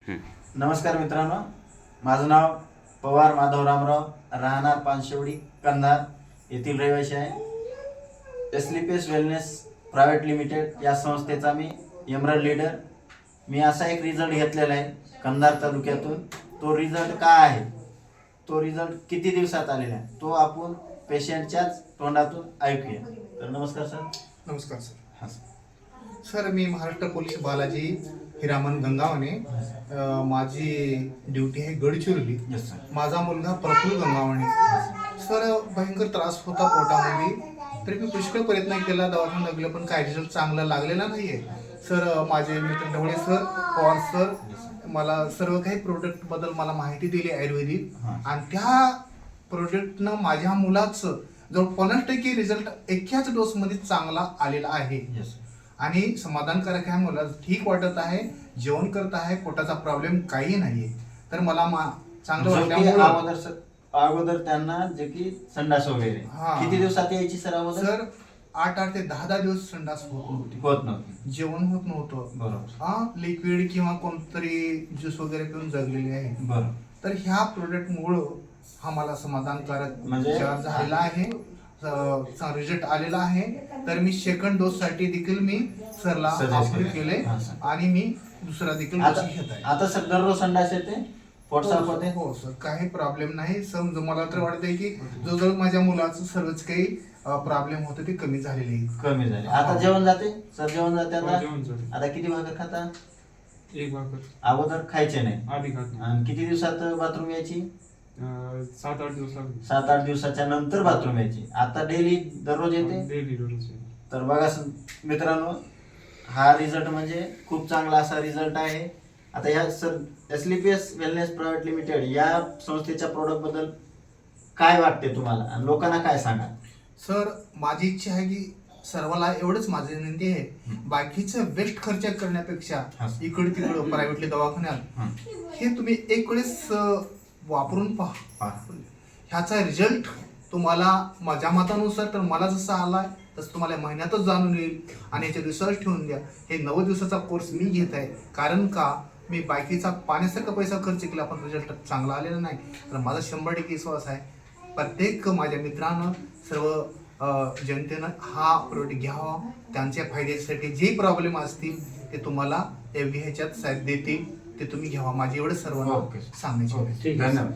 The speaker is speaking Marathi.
नमस्कार मित्रांनो, माझं नाव पवार माधव रामराव, राहणार पानशेवडी, कंधार येथील रहिवासी आहे. एसलीपीएस वेलनेस प्रायव्हेट लिमिटेड या संस्थेचा मी एमरल्ड लीडर. मी असा एक रिझल्ट घेतलेला आहे कंधार तालुक्यातून. तो रिझल्ट काय आहे, तो रिझल्ट किती दिवसात आलेला आहे, तो आपण पेशंटच्याच तोंडातून ऐकूया. तर नमस्कार सर. नमस्कार सर. हां सर, मी महाराष्ट्र पोलीस बालाजी हिरामन गंगावणे. माझी ड्युटी आहे गडचिरोली. Yes sir. माझा मुलगा प्रफुल्ल गंगावणे. सर, भयंकर त्रास होता पोटामध्ये. तरी मी पुष्कळ प्रयत्न केला, दवाखान्यात लागलं, पण काय रिझल्ट चांगला लागलेला नाहीये. सर, माझे मित्र ढवळे सर, पवार सर मला सर्व काही प्रोडक्ट बद्दल मला माहिती दिली आयुर्वेदिक, आणि त्या प्रोडक्टनं माझ्या मुलाचं जवळ 50% रिझल्ट एकाच डोसमध्ये चांगला आलेला आहे. आणि समाधानकारक आहे. मला ठीक वाटत आहे, जेवण करत आहे, पोटाचा प्रॉब्लेम काही नाहीये. तर मला चांगलं वाटल्यामुळे अगोदर त्यांना जे की संडास वगैरे किती दिवसात यायची सर अगोदर? सर, 8 ते 10 दिवस संडास होत नव्हती, जेवण होत नव्हतं. बरोबर. लिक्विड किंवा कोणतरी ज्यूस वगैरे पिऊन जगलेले आहे. बरोबर. तर ह्या प्रोडक्टमुळं हा मला समाधानकारक म्हणजे झालेला आहे, रिझल्ट आलेला आहे. तर मी सेकंड डोस साठी देखील मी सरला ऑफर केले, आणि मी दुसरा देखील डोस घेत आहे. आता सर दररोज संडास येते, पोट साफ होते? हो सर, काही प्रॉब्लेम नाही. समज मला तर वाटतंय की जो माझ्या मुलाचं सर्वच काही प्रॉब्लेम होते ते कमी झाले. आता जेवण जाते सर? जेवण जाते आता किती भाकर खाता? एक भाकर. अगोदर खायचे नाही? आधी खात. आणि किती दिवसात बाथरूम यायची? 7-8 दिवस लागले. 7-8 दिवसाच्या नंतर बाथरूम यायची. आता डेली दररोज येते? डेली दररोज. तर बघा मित्रांनो, हा रिझल्ट म्हणजे खूप चांगला असा रिझल्ट आहे. आता या सर एसलीपीएस वेलनेस प्रायव्हेट लिमिटेड या संस्थेच्या प्रोडक्ट बद्दल काय वाटते तुम्हाला, आणि लोकांना काय सांगा? सर, माझी इच्छा आहे की सर्वांना एवढंच माझी विनंती आहे, बाकीचं वेस्ट खर्च करण्यापेक्षा इकडे तिकडं प्रायव्हेटली दवाखान्यात हे तुम्ही एक वेळेस वापरून पहा. ह्याचा रिझल्ट तुम्हाला माझ्या मतानुसार तर मला जसा आलाय तसं तुम्हाला महिन्यातच जाणून येईल. आणि याचे रिसर्च ठेवून द्या. हे 9 दिवसाचा कोर्स मी घेत आहे, कारण का मी बाकीचा पाण्यासारखा पैसा खर्च केला, पण रिझल्ट चांगला आलेला नाही. तर माझा 100% विश्वास आहे. प्रत्येक माझ्या मित्रांनं, सर्व जनतेनं हा प्रोडक्ट घ्यावा. त्यांच्या फायद्यासाठी जे प्रॉब्लेम असतील ते तुम्हाला ह्याच्यात साथ देतील, ते तुम्ही घ्यावा. माझी एवढं सर्वांना सांगण्याची. धन्यवाद.